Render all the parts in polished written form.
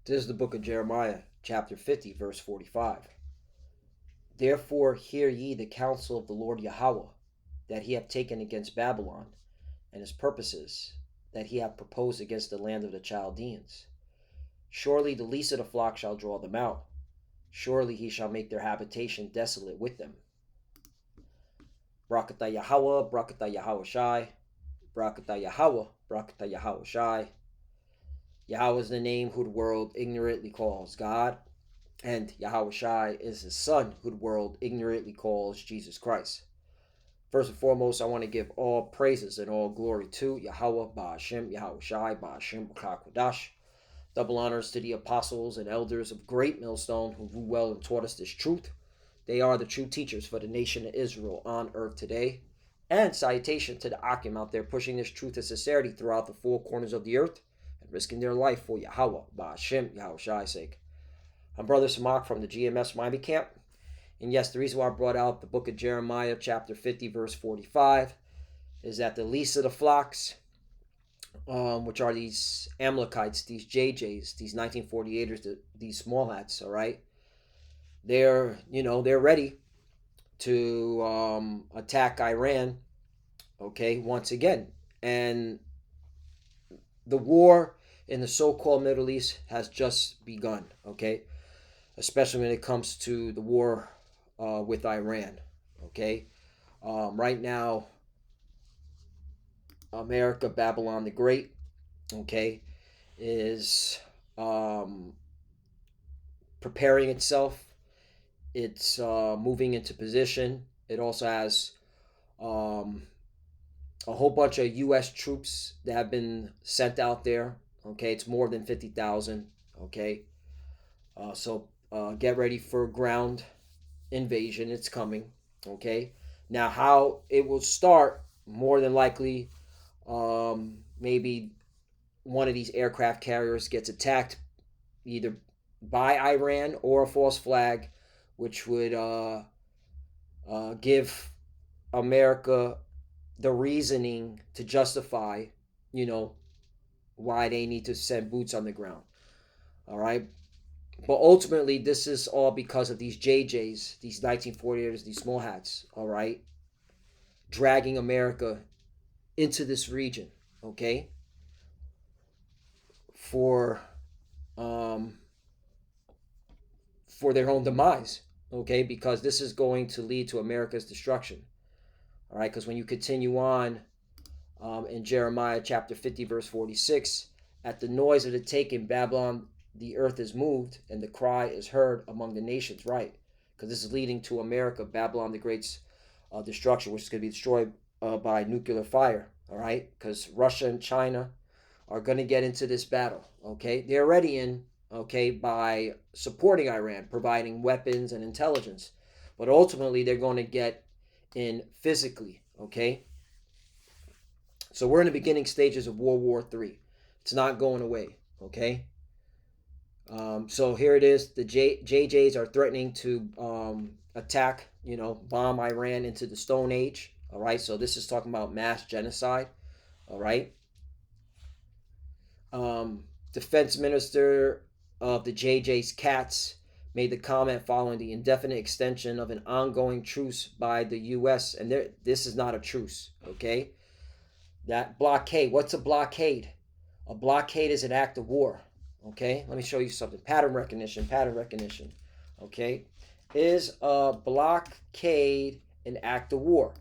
This is the book of Jeremiah, chapter 50, verse 45. Therefore hear ye the counsel of the Lord Yahweh, that he hath taken against Babylon, and his purposes that he hath proposed against the land of the Chaldeans. Surely the least of the flock shall draw them out. Surely he shall make their habitation desolate with them. Brakatah Yahweh, Brakatah Yahweh Shai, Brakatah Yahweh, Brakatah Yahweh Shai. Yahweh is the name who the world ignorantly calls God, and Yahweh Shai is his son who the world ignorantly calls Jesus Christ. First and foremost, I want to give all praises and all glory to Yahweh Ba'ashem, Yahweh Shai Ba'ashem B'Kakwadash. Double honors to the apostles and elders of Great Millstone who ruled well and taught us this truth. They are the true teachers for the nation of Israel on earth today. And salutation to the Akim out there pushing this truth and sincerity throughout the four corners of the earth and risking their life for Yahweh Ba'ashem, Yahweh Shai's sake. I'm Brother Samak from the GMS Miami camp. And yes, the reason why I brought out the book of Jeremiah, chapter 50, verse 45, is that the least of the flocks, which are these Amalekites, these JJs, these 1948ers, these small hats, all right, they're ready to attack Iran, okay, once again. And the war in the so-called Middle East has just begun, okay, especially when it comes to the war with Iran, okay. Right now, America, Babylon the Great, okay, is preparing itself. It's moving into position. It also has a whole bunch of U.S. troops that have been sent out there. Okay, it's more than 50,000. Okay, so get ready for ground invasion. It's coming. Okay, now how it will start, more than likely, maybe one of these aircraft carriers gets attacked either by Iran or a false flag, which would give America the reasoning to justify, why they need to send boots on the ground. All right. But ultimately, this is all because of these JJs, these 1948ers, these small hats, all right, dragging America into this region, okay, for their own demise, okay, because this is going to lead to America's destruction, all right, because when you continue on in Jeremiah chapter 50, verse 46, at the noise of the taking, Babylon, the earth is moved, and the cry is heard among the nations, right, because this is leading to America, Babylon the Great's destruction, which is going to be destroyed by nuclear fire, all right, because Russia and China are going to get into this battle, okay, they're already in, okay, by supporting Iran, providing weapons and intelligence, but ultimately they're going to get in physically, okay. So we're in the beginning stages of World War III. It's not going away, okay. So here it is. The JJs are threatening to attack, bomb Iran into the Stone Age. All right. So this is talking about mass genocide. All right. Defense Minister of the JJ's Katz made the comment following the indefinite extension of an ongoing truce by the U.S. And this is not a truce. Okay. That blockade. What's a blockade? A blockade is an act of war. Okay, let me show you something. Pattern recognition. Okay, is a blockade an act of war?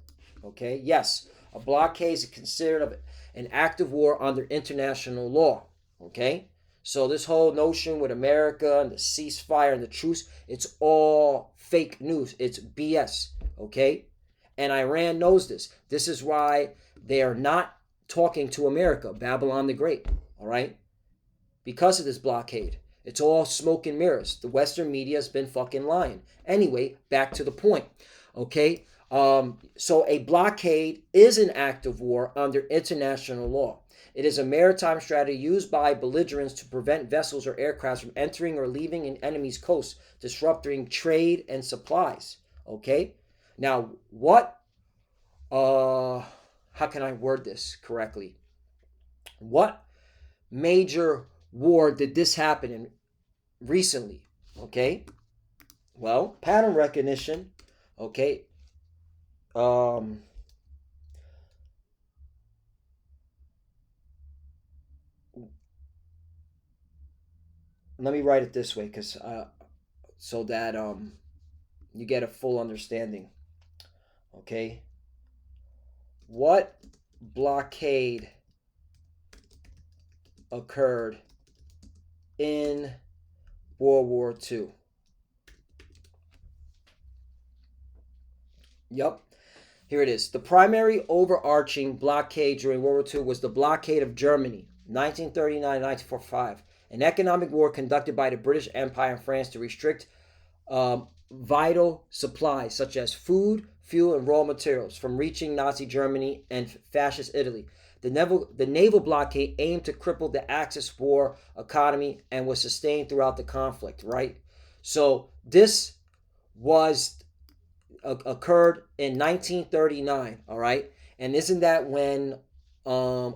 Okay, yes, a blockade is considered an act of war under international law. Okay, so this whole notion with America and the ceasefire and the truce, it's all fake news. It's BS. Okay, and Iran knows this. This is why they are not talking to America, Babylon the Great. All right. Because of this blockade. It's all smoke and mirrors. The Western media has been fucking lying. Anyway, back to the point. Okay? So a blockade is an act of war under international law. It is a maritime strategy used by belligerents to prevent vessels or aircrafts from entering or leaving an enemy's coast, disrupting trade and supplies. Okay? Now, how can I word this correctly? What major war did this happen in? recently. Okay. Well, pattern recognition. Okay. Um, Let me write it this way, because so that you get a full understanding. Okay. What blockade occurred in World War II? Yep. Here it is. The primary overarching blockade during World War II was the blockade of Germany, 1939 1945, an economic war conducted by the British Empire and France to restrict vital supplies such as food, fuel, and raw materials from reaching Nazi Germany and fascist Italy. The naval blockade aimed to cripple the Axis war economy and was sustained throughout the conflict, right? So this was occurred in 1939, all right? And isn't that when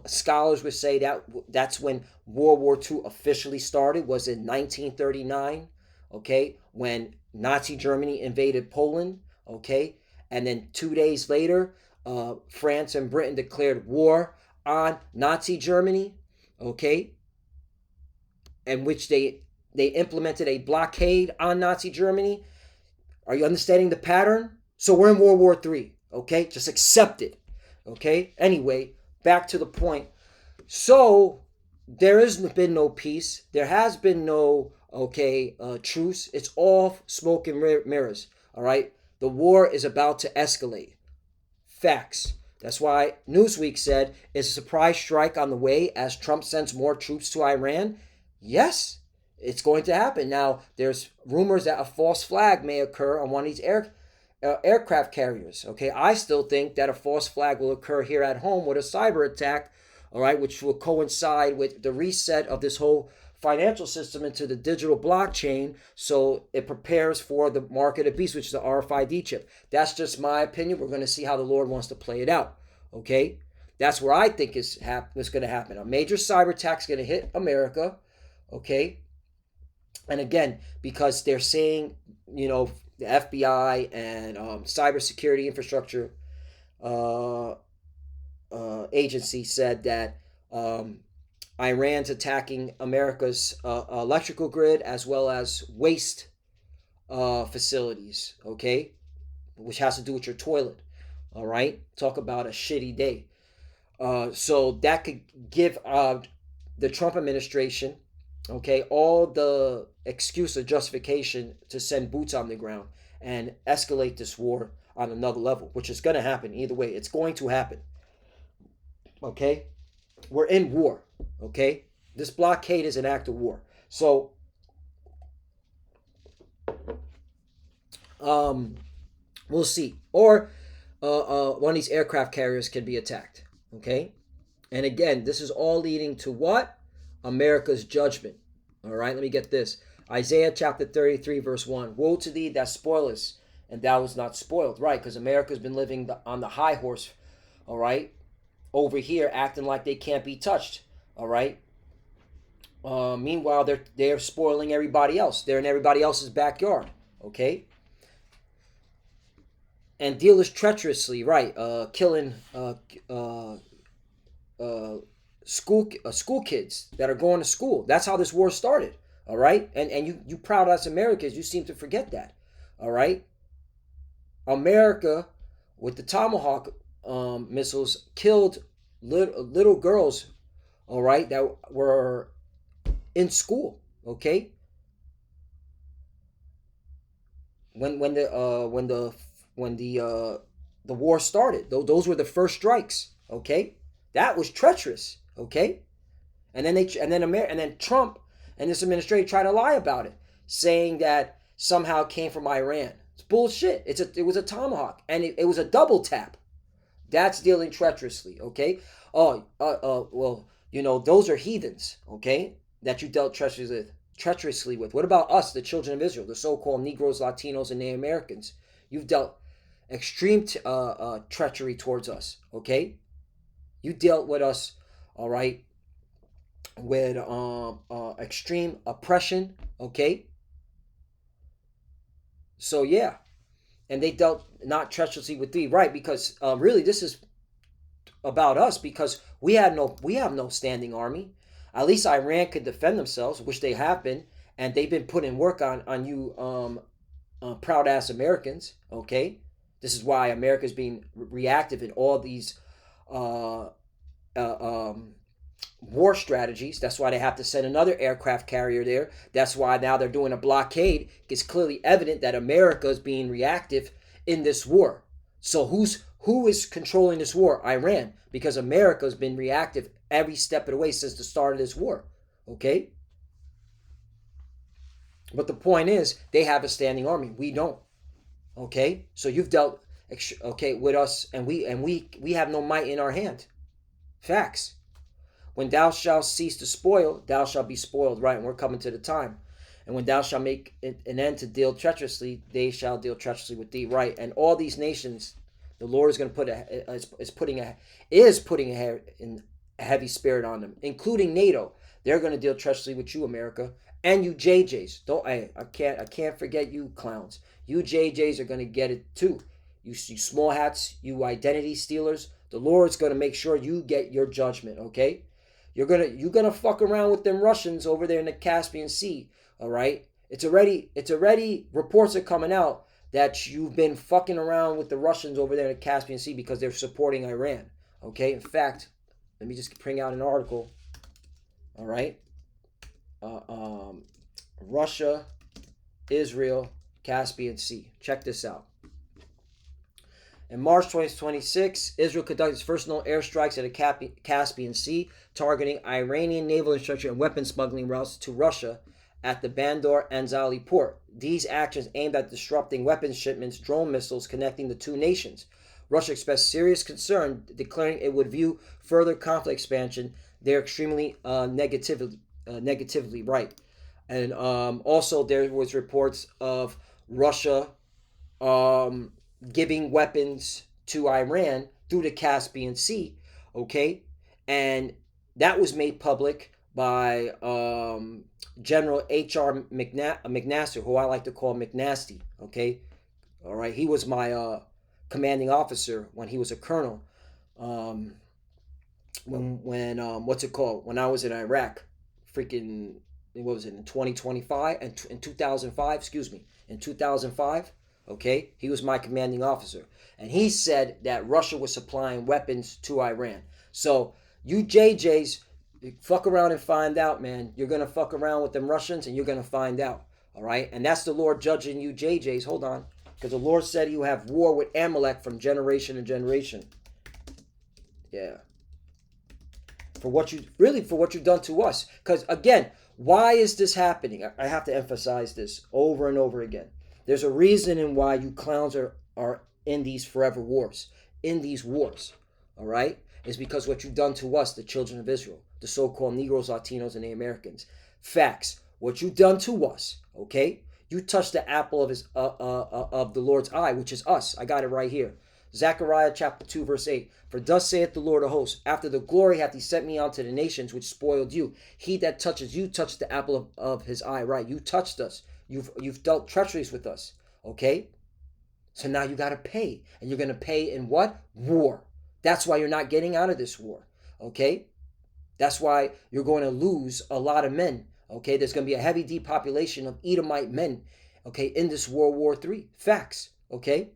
scholars would say that that's when World War II officially started, was in 1939, okay? When Nazi Germany invaded Poland, okay? And then 2 days later, France and Britain declared war on Nazi Germany, okay? In which they implemented a blockade on Nazi Germany. Are you understanding the pattern? So we're in World War III, okay? Just accept it, okay? Anyway, back to the point. So there has been no peace. There has been no, truce. It's all smoke and mirrors, all right? The war is about to escalate. Facts. That's why Newsweek said, is a surprise strike on the way as Trump sends more troops to Iran? Yes, it's going to happen. Now, there's rumors that a false flag may occur on one of these aircraft carriers. Okay, I still think that a false flag will occur here at home with a cyber attack, all right, which will coincide with the reset of this whole financial system into the digital blockchain, so it prepares for the market of beast, which is the RFID chip. That's just my opinion. We're going to see how the Lord wants to play it out. Okay, that's where I think is going to happen. A major cyber attack is going to hit America. Okay, and again, because they're saying, the FBI and cybersecurity infrastructure uh, agency said that Iran's attacking America's electrical grid as well as waste facilities, okay, which has to do with your toilet. All right, talk about a shitty day. So that could give the Trump administration, okay, all the excuse or justification to send boots on the ground and escalate this war on another level, which is going to happen either way. It's going to happen. Okay, we're in war. Okay, this blockade is an act of war. So, we'll see. Or one of these aircraft carriers can be attacked. Okay, and again, this is all leading to what? America's judgment. All right, let me get this. Isaiah chapter 33, verse 1. Woe to thee that spoilest, and thou was not spoiled. Right, because America's been living on the high horse, all right, over here, acting like they can't be touched, all right. Meanwhile, they're spoiling everybody else. They're in everybody else's backyard, okay. And dealers treacherously, right, killing school kids that are going to school. That's how this war started. All right, and you proud as Americans, you seem to forget that. All right, America with the Tomahawk missiles killed little girls. All right, that were in school. Okay, when the war started, those were the first strikes. Okay, that was treacherous. Okay, and then Trump and this administration try to lie about it, saying that somehow it came from Iran. It's bullshit. It was a Tomahawk, and it was a double tap. That's dealing treacherously. Okay. Well, those are heathens. Okay, that you dealt treacherously with. What about us, the children of Israel, the so-called Negroes, Latinos, and Native Americans? You've dealt extreme treachery towards us. Okay, you dealt with us, all right, with extreme oppression, Okay? So, yeah. And they dealt not treacherously with thee, right? Because really, this is about us because we have no standing army. At least Iran could defend themselves, which they have been, and they've been putting work on you proud ass Americans. Okay, this is why America is being reactive in all these uh, uh, um, war strategies. That's why they have to send another aircraft carrier there. That's why now they're doing a blockade. It's clearly evident that America is being reactive in this war. So who is controlling this war? Iran, because America has been reactive every step of the way since the start of this war. Okay? But the point is, they have a standing army. We don't. Okay? So you've dealt okay with us, and we have no might in our hand. Facts. When thou shalt cease to spoil, thou shalt be spoiled, right? And we're coming to the time. And when thou shalt make an end to deal treacherously, they shall deal treacherously with thee, right? And all these nations, the Lord is going to put putting a heavy spirit on them, including NATO. They're going to deal treacherously with you, America, and you JJs. Don't I can't forget you clowns. You JJs are going to get it too. You small hats, you identity stealers. The Lord's going to make sure you get your judgment. Okay. You're gonna fuck around with them Russians over there in the Caspian Sea, all right? It's already reports are coming out that you've been fucking around with the Russians over there in the Caspian Sea because they're supporting Iran. Okay, in fact, let me just bring out an article. All right, Russia, Israel, Caspian Sea. Check this out. In March 2026, Israel conducted its first known airstrikes at the Caspian Sea, targeting Iranian naval infrastructure and weapon smuggling routes to Russia at the Bandar Anzali port. These actions aimed at disrupting weapons shipments, drone missiles connecting the two nations. Russia expressed serious concern, declaring it would view further conflict expansion. They're extremely negatively right. And also there was reports of Russia giving weapons to Iran through the Caspian Sea, okay? And that was made public by General H.R. McNaster, who I like to call McNasty, okay? All right, he was my commanding officer when he was a colonel. When what's it called? When I was in Iraq, freaking, what was it, in 2025? And in 2005, excuse me, in 2005, okay? He was my commanding officer. And he said that Russia was supplying weapons to Iran. So you JJs, fuck around and find out, man. You're going to fuck around with them Russians and you're going to find out. All right? And that's the Lord judging you JJs. Hold on. Because the Lord said you have war with Amalek from generation to generation. Yeah. For what you've done to us. Because again, why is this happening? I have to emphasize this over and over again. There's a reason in why you clowns are in these forever wars. In these wars. All right? It's because what you've done to us, the children of Israel, the so-called Negroes, Latinos, and the Americans. Facts. What you've done to us, okay? You touched the apple of the Lord's eye, which is us. I got it right here. Zechariah chapter 2, verse 8. For thus saith the Lord of hosts, after the glory hath he sent me unto the nations which spoiled you. He that touches you touched the apple of his eye. Right, you touched us. You've dealt treacheries with us. Okay? So now you got to pay. And you're going to pay in what? War. That's why you're not getting out of this war. Okay? That's why you're going to lose a lot of men. Okay? There's going to be a heavy depopulation of Edomite men. Okay? In this World War III. Facts. Okay?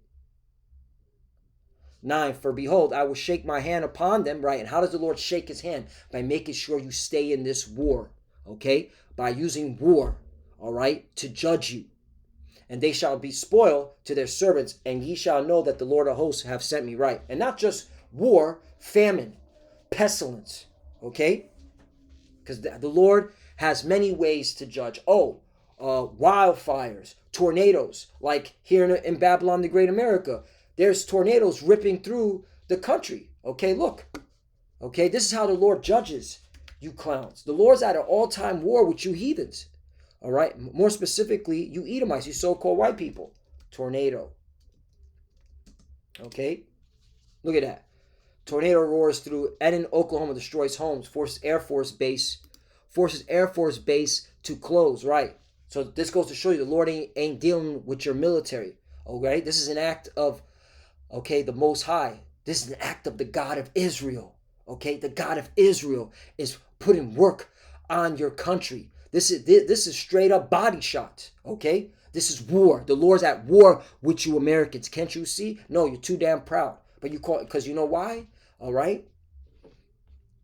9, for behold, I will shake my hand upon them, right? And how does the Lord shake his hand? By making sure you stay in this war, okay? By using war, all right, to judge you. And they shall be spoiled to their servants, and ye shall know that the Lord of hosts have sent me, right? And not just war, famine, pestilence, okay? Because the Lord has many ways to judge. Wildfires, tornadoes, like here in Babylon, the Great America. There's tornadoes ripping through the country. Okay, look. Okay, this is how the Lord judges you clowns. The Lord's at an all-time war with you heathens. All right, more specifically, you Edomites, you so-called white people. Tornado. Okay, look at that. Tornado roars through Eden, Oklahoma, destroys homes, forces Air Force Base to close. Right, So this goes to show you the Lord ain't dealing with your military. Okay, this is an act of, okay, the Most High. This is an act of the God of Israel. Okay, the God of Israel is putting work on your country. This is straight up body shots. Okay, this is war. The Lord's at war with you Americans. Can't you see? No, you're too damn proud. But you call it because you know why? All right.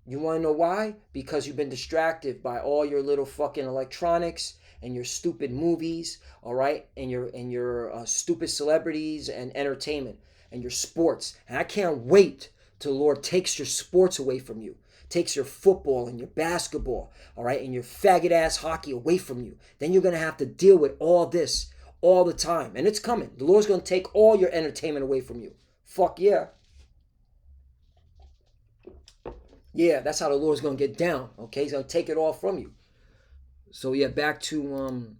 You want to know why? Because you've been distracted by all your little fucking electronics and your stupid movies, all right, and your stupid celebrities and entertainment and your sports. And I can't wait till the Lord takes your sports away from you, takes your football and your basketball, all right, and your faggot ass hockey away from you. Then you're gonna have to deal with all this all the time, and it's coming. The Lord's gonna take all your entertainment away from you. Fuck yeah. Yeah, that's how the Lord's gonna get down. Okay, He's gonna take it all from you. So yeah, back to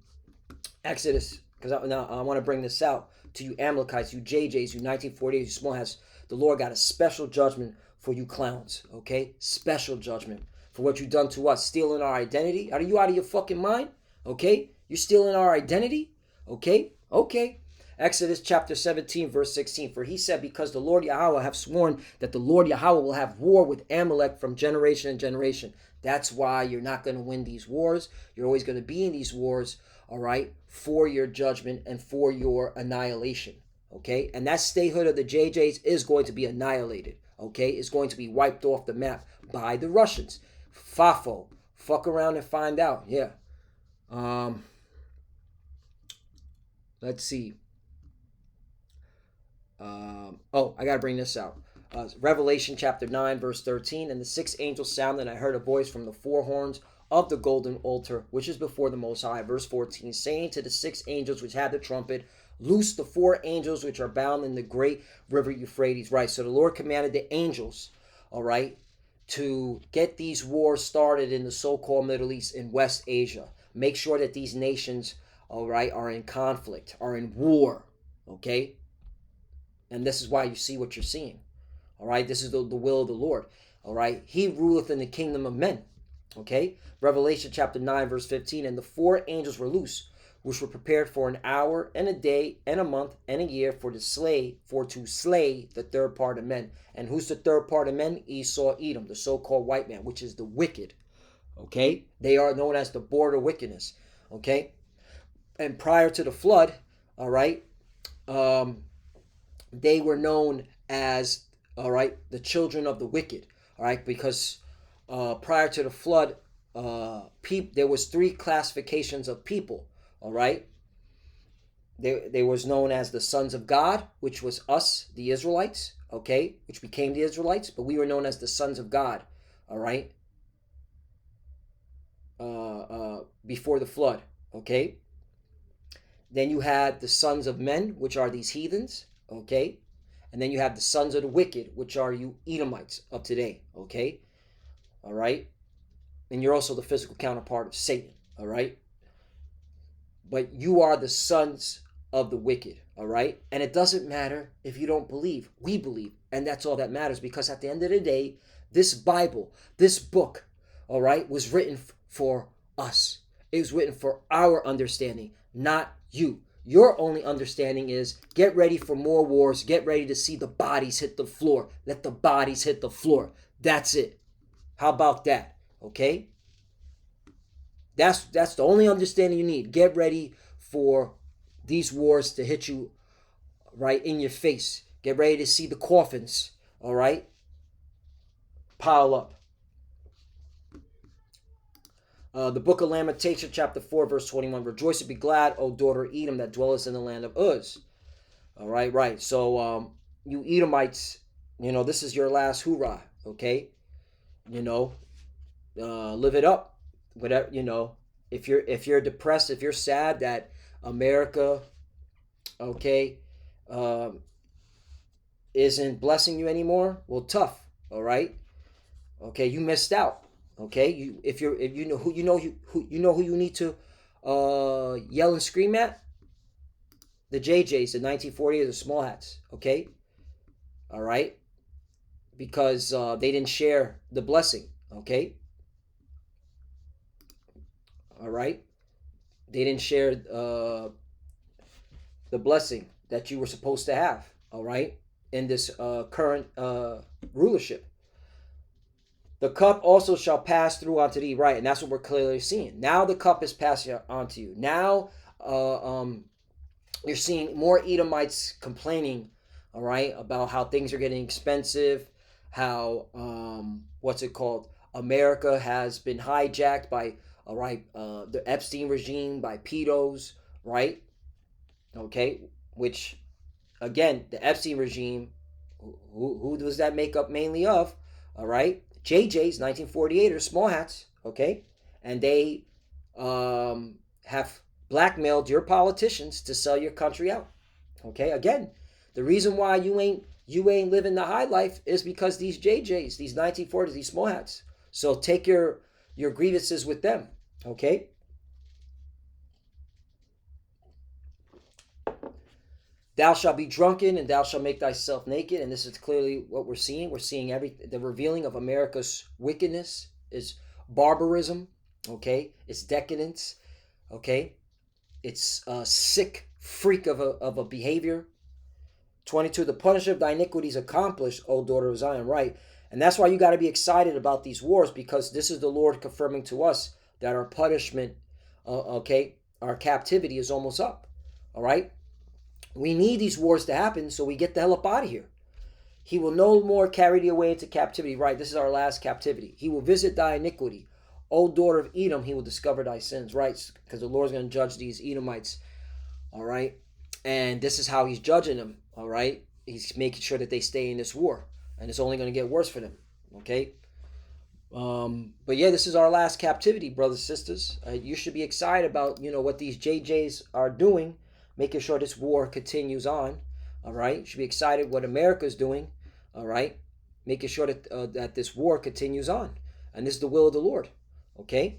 Exodus, because now I want to bring this out to you Amalekites, you JJs, you 1948, you small hats. The Lord got a special judgment for you clowns. Okay, special judgment for what you done to us, stealing our identity. Are you out of your fucking mind? Okay, you're stealing our identity. Okay. Exodus chapter 17, verse 16. For he said, because the Lord Yahweh have sworn that the Lord Yahweh will have war with Amalek from generation and generation. That's why you're not going to win these wars. You're always going to be in these wars, all right, for your judgment and for your annihilation. Okay? And that statehood of the JJs is going to be annihilated. Okay? It's going to be wiped off the map by the Russians. Fafo. Fuck around and find out. Yeah. Let's see. I got to bring this out. Revelation chapter 9, verse 13. And the sixth angel sounded, and I heard a voice from the four horns of the golden altar, which is before the Most High. Verse 14, saying to the six angels which had the trumpet, loose the four angels which are bound in the great river Euphrates. Right, so the Lord commanded the angels, all right, to get these wars started in the so-called Middle East, in West Asia. Make sure that these nations, all right, are in conflict, are in war, okay? And this is why you see what you're seeing. All right, this is the will of the Lord. All right, He ruleth in the kingdom of men. Okay, Revelation chapter 9, verse 15. And the four angels were loose, which were prepared for an hour and a day and a month and a year for to slay the third part of men. And who's the third part of men? Esau, Edom, the so-called white man, which is the wicked. Okay, they are known as the border wickedness. Okay, and prior to the flood, all right, they were known as, all right, the children of the wicked, all right, because prior to the flood, there was three classifications of people, all right. They was known as the sons of God, which was us, the Israelites, okay, which became the Israelites, but we were known as the sons of God, all right, before the flood, okay. Then you had the sons of men, which are these heathens, okay? And then you have the sons of the wicked, which are you Edomites of today, okay? All right? And you're also the physical counterpart of Satan, all right? But you are the sons of the wicked, all right? And it doesn't matter if you don't believe. We believe, and that's all that matters, because at the end of the day, this Bible, this book, all right, was written for us. It was written for our understanding, not you. Your only understanding is get ready for more wars. Get ready to see the bodies hit the floor. Let the bodies hit the floor. That's it. How about that? Okay? That's the only understanding you need. Get ready for these wars to hit you right in your face. Get ready to see the coffins, all right, pile up. The book of Lamentation, chapter 4, verse 21. Rejoice and be glad, O daughter Edom, that dwellest in the land of Uz. All right, right. So, you Edomites, this is your last hoorah, okay? Live it up. Whatever, if you're depressed, if you're sad that America, okay, isn't blessing you anymore, well, tough, all right? Okay, you missed out. Okay, if you know who you need to yell and scream at, the JJs, the 1940s, the small hats. Okay, all right, because they didn't share the blessing. Okay, all right. They didn't share the blessing that you were supposed to have, all right, in this current rulership. The cup also shall pass through unto thee, right? And that's what we're clearly seeing. Now the cup is passing on to you. Now you're seeing more Edomites complaining, all right, about how things are getting expensive, how what's it called? America has been hijacked by, all right, the Epstein regime, by pedos, right? Okay, which again, the Epstein regime, who does that make up mainly of? All right, JJ's 1948 or small hats, okay, and they have blackmailed your politicians to sell your country out. Okay, again, the reason why you ain't living the high life is because these JJ's, these 1940s, these small hats. So take your grievances with them. Okay. Thou shalt be drunken and thou shalt make thyself naked. And this is clearly what we're seeing. We're seeing the revealing of America's wickedness is barbarism. Okay. It's decadence. Okay. It's a sick freak of a behavior. 22, the punishment of thy iniquities accomplished, O daughter of Zion, right? And that's why you got to be excited about these wars, because this is the Lord confirming to us that our punishment, our captivity is almost up. All right? We need these wars to happen so we get the hell up out of here. He will no more carry thee away into captivity, right? This is our last captivity. He will visit thy iniquity. O daughter of Edom, he will discover thy sins, right? Because the Lord's going to judge these Edomites, all right? And this is how he's judging them, all right? He's making sure that they stay in this war. And it's only going to get worse for them, okay? But yeah, this is our last captivity, brothers and sisters. You should be excited about, what these JJs are doing, making sure this war continues on, all right? You should be excited what America's doing, all right? Making sure that that this war continues on. And this is the will of the Lord, okay?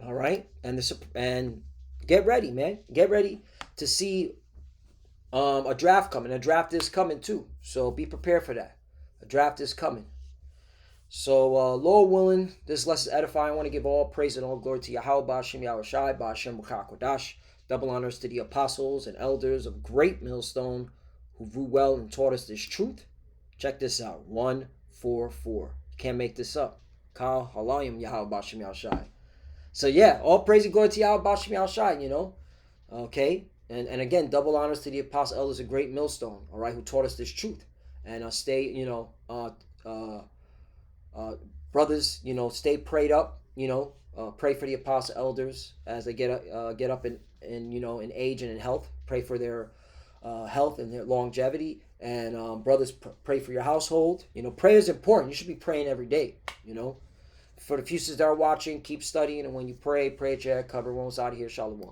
All right? And get ready, man. Get ready to see a draft coming. A draft is coming too. So be prepared for that. A draft is coming. So, Lord willing, this lesson is edifying. I want to give all praise and all glory to Yahweh, Ba'ashem Yahushai, Ba'ashem Kodash. Double honors to the apostles and elders of Great Millstone who grew well and taught us this truth. Check this out. 144. You can't make this up. Kal Halayim Yahweh, Ba'ashem Yahushai. So yeah, all praise and glory to Yahweh, Ba'ashem Yahushai, Okay? And again, double honors to the apostle elders of Great Millstone, all right, who taught us this truth. And stay, brothers, stay prayed up, pray for the apostle elders as they get up in age and in health. Pray for their health and their longevity. And brothers, pray for your household. Prayer is important. You should be praying every day. For the few sisters that are watching, keep studying, and when you pray at your head cover. Everyone's out of here. Shalom.